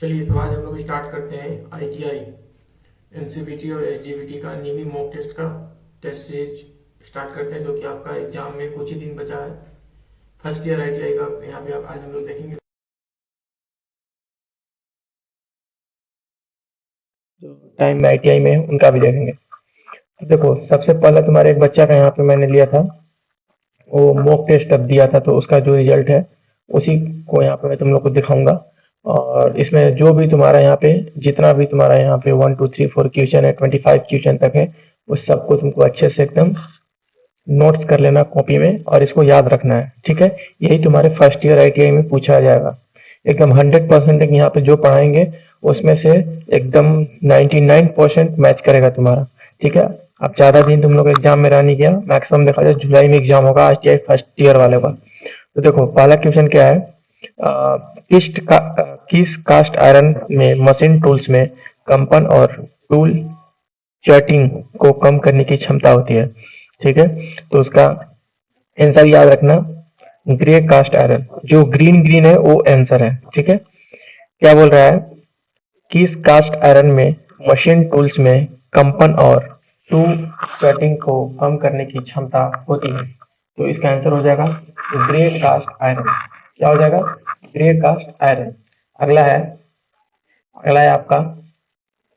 चलिए तो आज हम लोग स्टार्ट करते हैं आईटीआई एनसीबीटी और एसजीबीटी का नीवी मॉक टेस्ट का टेस्ट सीरीज स्टार्ट करते हैं, जो कि आपका एग्जाम में कुछ ही दिन बचा है। फर्स्ट ईयर आईटीआई का यहाँ पे आज हम लोग देखेंगे। जो टाइम में आईटीआई में है उनका भी देखेंगे। तो देखो, सबसे पहले तुम्हारे एक बच्चा का यहाँ पे मैंने लिया था, वो मॉक टेस्ट अब दिया था, तो उसका जो रिजल्ट है उसी को यहाँ पे मैं तुम लोग को दिखाऊंगा। और इसमें जो भी तुम्हारा यहाँ पे जितना भी तुम्हारा यहाँ पे 1 2 3 4 क्वेश्चन है, 25 क्वेश्चन तक है, उस सबको तुमको अच्छे से एकदम नोट्स कर लेना कॉपी में और इसको याद रखना है। ठीक है, यही तुम्हारे फर्स्ट ईयर आईटीआई में पूछा जाएगा। एकदम 100% यहाँ पे जो पढ़ाएंगे उसमें से एकदम 99% मैच करेगा तुम्हारा। ठीक है, अब ज्यादा दिन तुम लोग एग्जाम में रह नहीं गया, मैक्सिमम देखा जाए जुलाई में एग्जाम होगा आईटीआई फर्स्ट ईयर वाले का। तो देखो, पहला क्वेश्चन क्या है, किस कास्ट आयरन में मशीन टूल्स में कंपन और टूल चर्टिंग को कम करने की क्षमता होती है। ठीक है, तो उसका आंसर याद रखना, ग्रे कास्ट आयरन, जो ग्रीन ग्रीन है वो आंसर है। ठीक है, क्या बोल रहा है, किस कास्ट आयरन में मशीन टूल्स में कंपन और टूल चर्टिंग को कम करने की क्षमता होती है। तो इसका आंसर हो जाएगा ग्रे कास्ट आयरन। क्या हो जाएगा, ग्रे कास्ट आयरन। अगला है आपका,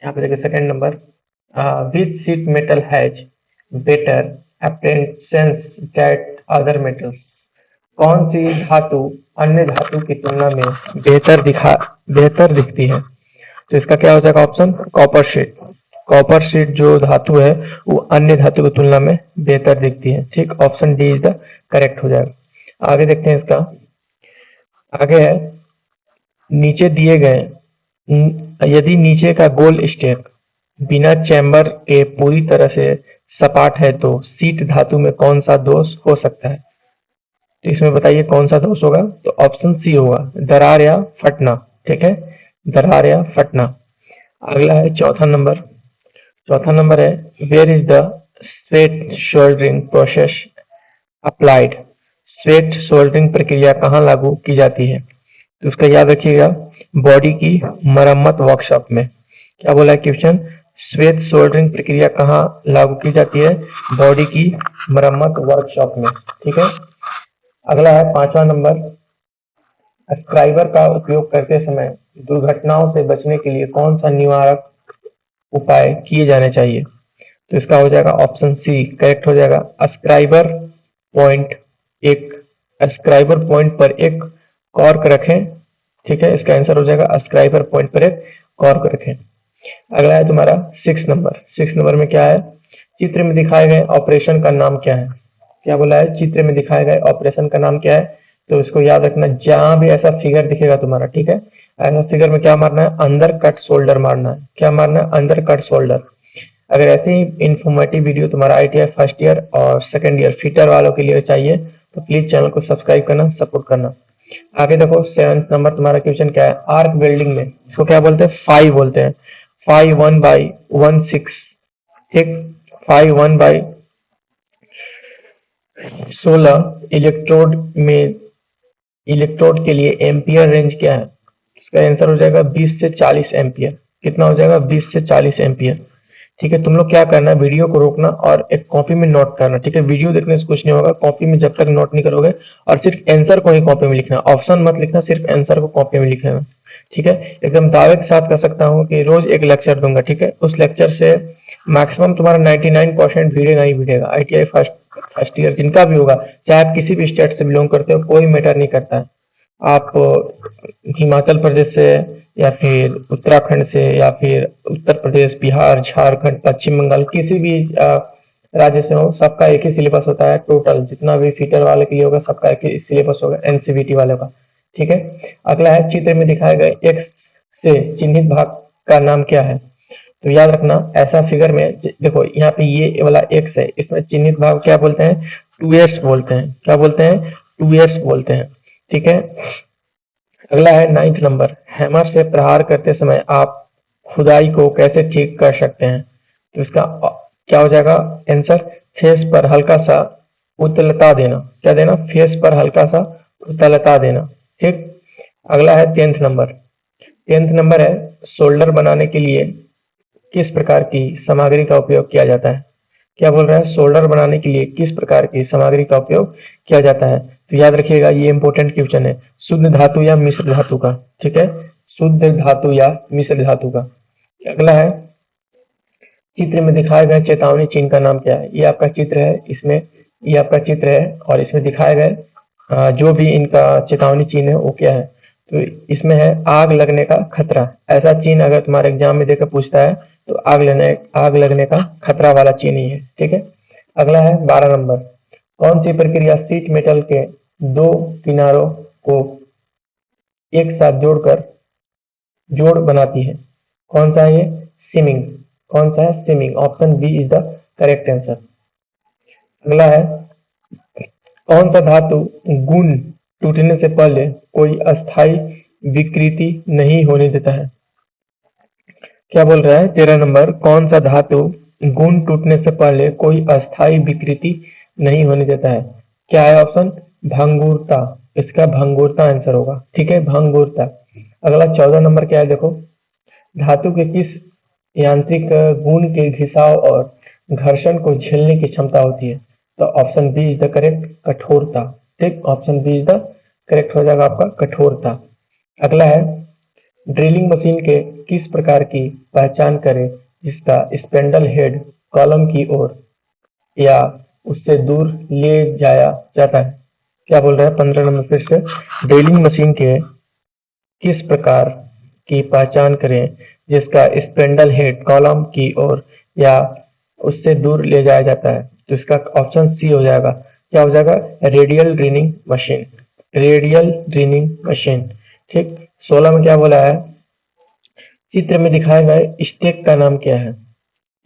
यहाँ पे देखिए second number, which sheet metal has better appearance that other metals. कौन सी धातु अन्य धातु की तुलना में बेहतर दिखती है। तो इसका क्या हो जाएगा option, copper sheet. Copper sheet जो धातु है वो अन्य धातु की तुलना में बेहतर दिखती है। ठीक, option D is the correct हो जाएगा। आगे देखते हैं इसका, आगे है, नीचे दिए गए यदि नीचे का गोल स्टेक बिना चैम्बर के पूरी तरह से सपाट है तो शीट धातु में कौन सा दोष हो सकता है। तो इसमें बताइए कौन सा दोष होगा। तो ऑप्शन सी होगा, दरार या फटना। ठीक है, दरार या फटना। अगला है चौथा नंबर है, where is the sweat soldering process applied. Sweat soldering प्रक्रिया कहाँ लागू की जाती है। तो उसका याद रखिएगा, बॉडी की मरम्मत वर्कशॉप में। क्या बोला है क्वेश्चन, स्वेट सोल्डरिंग प्रक्रिया कहाँ लागू की जाती है, बॉडी की मरम्मत वर्कशॉप में। ठीक है, अगला है पांचवा नंबर, स्क्राइबर का उपयोग करते समय दुर्घटनाओं से बचने के लिए कौन सा निवारक उपाय किए जाने चाहिए। तो इसका हो जाएगा ऑप्शन सी करेक्ट हो जाएगा, स्क्राइबर पॉइंट पर एक कॉर्क रखें। ठीक है, इसका आंसर हो जाएगा स्क्राइबर पॉइंट पर एक कॉर्क रखें। अगला है तुम्हारा 6 नंबर में क्या है, चित्र में दिखाए गए ऑपरेशन का नाम क्या है। क्या बोला है, चित्र में दिखाए गए ऑपरेशन का नाम क्या है। तो इसको याद रखना, जहां भी ऐसा फिगर दिखेगा तुम्हारा, ठीक है, ऐसा फिगर में क्या मारना है, अंदर कट शोल्डर मारना है। क्या मारना है, अंदर कट शोल्डर। अगर ऐसे ही इंफॉर्मेटिव वीडियो तुम्हारा आईटीआई फर्स्ट ईयर और सेकंड ईयर फिटर वालों के लिए चाहिए तो प्लीज चैनल को सब्सक्राइब करना, सपोर्ट करना। आगे देखो 7th नंबर तुम्हारा क्वेश्चन क्या है, आर्क वेल्डिंग में इसको क्या बोलते हैं, फाई बोलते हैं। फाई 1/16। ठीक, फाई 1/16 इलेक्ट्रोड के लिए एम्पियर रेंज क्या है। इसका आंसर हो जाएगा 20 से 40 एम्पियर। कितना हो जाएगा, 20 से 40 एम्पियर। ठीक है, तुम लोग क्या करना है, वीडियो को रोकना और एक कॉपी में नोट करना। ठीक है, वीडियो देखने से कुछ नहीं होगा, कॉपी में जब तक नोट नहीं करोगे, और सिर्फ आंसर को ही कॉपी में लिखना, ऑप्शन मत लिखना, सिर्फ आंसर को कॉपी में लिखना। ठीक है, एकदम दावे के साथ कर सकता हूँ कि रोज एक लेक्चर दूंगा। ठीक है, उस लेक्चर से मैक्सिमम तुम्हारा 99% भिड़ेगा ही भिड़ेगा। आईटीआई फर्स्ट ईयर जिनका भी होगा, चाहे आप किसी भी स्टेट से बिलोंग करते हो, कोई मैटर नहीं करता है। आप हिमाचल प्रदेश से या फिर उत्तराखंड से या फिर उत्तर प्रदेश, बिहार, झारखंड, पश्चिम बंगाल, किसी भी राज्य से हो, सबका एक ही सिलेबस होता है। टोटल जितना भी फीटर वाले के लिए होगा सबका एक ही सिलेबस होगा, एनसीबीटी वाले का। ठीक है, अगला है, चित्र में दिखाए गए एक्स से चिन्हित भाग का नाम क्या है। तो याद रखना, ऐसा फिगर में देखो, यहाँ पे ये वाला एक्स है, इसमें चिन्हित भाग क्या बोलते हैं, 2s बोलते हैं। क्या बोलते हैं, 2s बोलते हैं। ठीक है, अगला है 9th नंबर, हैमर से प्रहार करते समय आप खुदाई को कैसे ठीक कर सकते हैं। तो इसका क्या हो जाएगा आंसर, फेस पर हल्का सा उतलता देना। क्या देना, फेस पर हल्का सा उतलता देना। ठीक, अगला है 10th नंबर, 10th नंबर है सोल्डर बनाने के लिए किस प्रकार की सामग्री का उपयोग किया जाता है। क्या बोल रहा है, सोल्डर बनाने के लिए किस प्रकार की सामग्री का उपयोग किया जाता है। तो याद रखिएगा ये इंपॉर्टेंट क्वेश्चन है, शुद्ध धातु या मिश्र धातु का। ठीक है, शुद्ध धातु या मिश्र धातु का। अगला है चित्र में दिखाए गए चेतावनी चिन्ह का नाम क्या है। ये आपका चित्र है, इसमें ये आपका चित्र है और इसमें दिखाए गए जो भी इनका चेतावनी चिन्ह है वो क्या है। तो इसमें है आग लगने का खतरा। ऐसा चिन्ह अगर तुम्हारे एग्जाम में देकर पूछता है तो आग लगने का खतरा वाला चिन्ह ही है। ठीक है, अगला है 12 नंबर, कौन सी प्रक्रिया शीट मेटल के दो किनारों को एक साथ जोड़कर जोड़ बनाती है। कौन सा है ये, सीमिंग। कौन सा है, seaming. Option B is the correct answer. अगला है कौन सा धातु गुण टूटने से पहले कोई अस्थाई विकृति नहीं होने देता है। क्या बोल रहा है, 13 नंबर, कौन सा धातु गुण टूटने से पहले कोई अस्थाई विकृति नहीं होने देता है। क्या है ऑप्शन, भंगुरता। इसका भंगुरता आंसर होगा। ठीक है, भंगुरता। अगला 14 नंबर क्या है, देखो, धातु के किस यांत्रिक गुण के घिसाव और घर्षण को झेलने की क्षमता होती है। तो option B is the correct, कठोरता। ठीक, option B is the correct हो जाएगा आपका, कठोरता। अगला है ड्रिलिंग मशीन के किस प्रकार की पहचान करें जिसका स्पेंडल हेड कॉलम की ओर या उससे दूर ले जाया जाता है। क्या बोल रहा है, 15 नंबर फिर से, ड्रिलिंग मशीन के किस प्रकार की पहचान करें जिसका स्पेंडल हेड कॉलम की ओर या उससे दूर ले जाया जाता है। तो इसका ऑप्शन सी हो जाएगा। क्या हो जाएगा, radial drilling machine. Radial drilling machine. ठीक, 16 में क्या बोला है, चित्र में दिखाए गए स्टेक का नाम क्या है।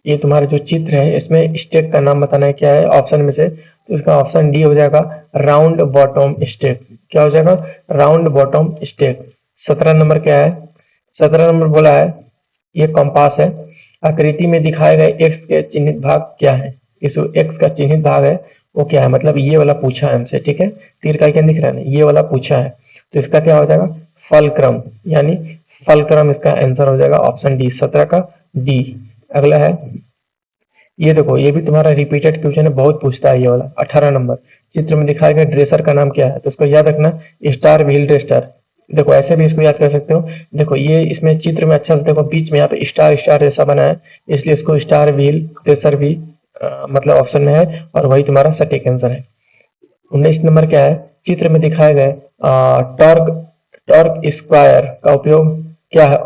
ये तुम्हारा जो चित्र है इसमें स्टेक का नाम बताना है क्या है ऑप्शन में से। तो इसका ऑप्शन डी हो जाएगा, राउंड बॉटम स्टेक। क्या हो जाएगा, राउंड बॉटम स्टेक। 17 नंबर क्या है, 17 नंबर बोला है ये कंपास है, आकृति में दिखाए गए एक्स के चिन्हित भाग क्या है। इस एक्स का चिन्हित भाग है वो क्या है, मतलब ये वाला पूछा है हमसे। ठीक है, तीर का क्या दिख रहा है, ये वाला पूछा है। तो इसका क्या हो जाएगा, फलक्रम, यानी फलक्रम इसका आंसर हो जाएगा, ऑप्शन डी, 17 का डी। अगला है ये देखो, ये भी तुम्हारा रिपीटेड क्वेश्चन है, बहुत पूछता है ये वाला। 18 नंबर, चित्र में दिखाया गया ड्रेसर का नाम क्या है। तो इसको याद रखना, स्टार व्हील ड्रेसर। देखो ऐसे भी इसको याद कर सकते हो। देखो ये इसमें चित्र में अच्छा से देखो, बीच में यहाँ पे स्टार स्टार जैसा बना है, इसलिए इसको स्टार व्हील ड्रेसर भी मतलब ऑप्शन में है और वही तुम्हारा सटीक आंसर है। 19 नंबर क्या है, चित्र में दिखाए गए टॉर्क स्क्वायर का उपयोग क्या है।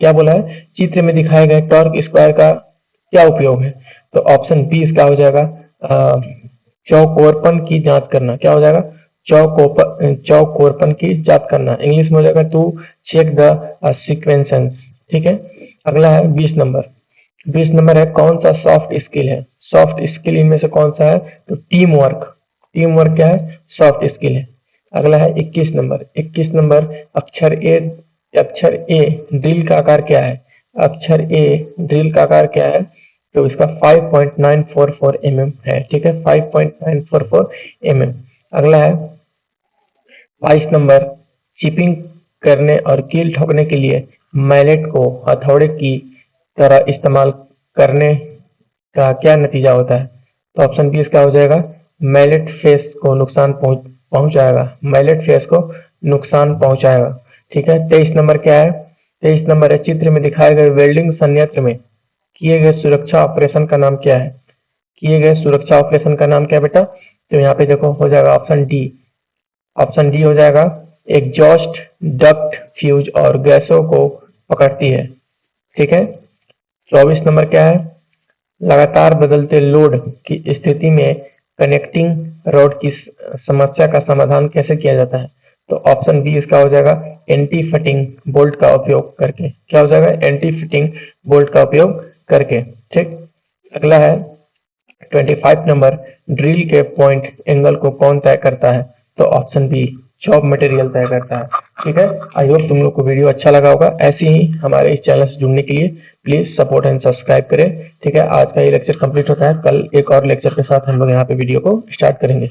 क्या बोला है, चित्र में दिखाए गए टॉर्क स्क्वायर का क्या उपयोग है। तो ऑप्शन बी इसका हो जाएगा, चौकोरपन की जांच करना। क्या हो जाएगा, चौकोरपन की जांच करना। इंग्लिश में हो जाएगा टू चेक द सीक्वेंसेस। ठीक है, अगला है 20 नंबर। 20 नंबर है कौन सा सॉफ्ट स्किल है। सॉफ्ट स्किल इनमें से कौन सा है, तो टीम वर्क। टीम वर्क क्या है, सॉफ्ट स्किल है। अगला है 21 नंबर। 21 नंबर, अक्षर ए ड्रिल का आकार क्या है। अक्षर ए ड्रिल का आकार क्या है, तो इसका 5.944 mm है। ठीक है, 5.944 mm। अगला है 22 नंबर, चिपिंग करने और कील ठोकने के लिए मैलेट को हथौड़े की तरह इस्तेमाल करने का क्या नतीजा होता है। तो ऑप्शन बी इसका हो जाएगा, मैलेट फेस को नुकसान पहुंचाएगा। मैलेट फेस को नुकसान पहुंचाएगा। ठीक है, 23 नंबर क्या है, 23 नंबर है चित्र में दिखाए गए वेल्डिंग संयंत्र में किए गए सुरक्षा ऑपरेशन का नाम क्या है। किए गए सुरक्षा ऑपरेशन का नाम क्या है बेटा, तो यहाँ पे देखो हो जाएगा ऑप्शन डी। ऑप्शन डी हो जाएगा, एग्जॉस्ट डक्ट फ्यूज और गैसों को पकड़ती है। ठीक है, 24 नंबर क्या है, लगातार बदलते लोड की स्थिति में कनेक्टिंग रॉड की समस्या का समाधान कैसे किया जाता है। तो ऑप्शन बी इसका हो जाएगा, एंटी फिटिंग बोल्ट का उपयोग करके। क्या हो जाएगा, एंटी फिटिंग बोल्ट का उपयोग करके। ठीक, अगला है 25 नंबर, ड्रिल के पॉइंट एंगल को कौन तय करता है। तो ऑप्शन बी, जॉब मटेरियल तय करता है। ठीक है, आई होप तुम लोग को वीडियो अच्छा लगा होगा। ऐसे ही हमारे इस चैनल से जुड़ने के लिए प्लीज सपोर्ट एंड सब्सक्राइब करें। ठीक है, आज का ये लेक्चर कंप्लीट होता है, कल एक और लेक्चर के साथ हम लोग यहाँ पे वीडियो को स्टार्ट करेंगे।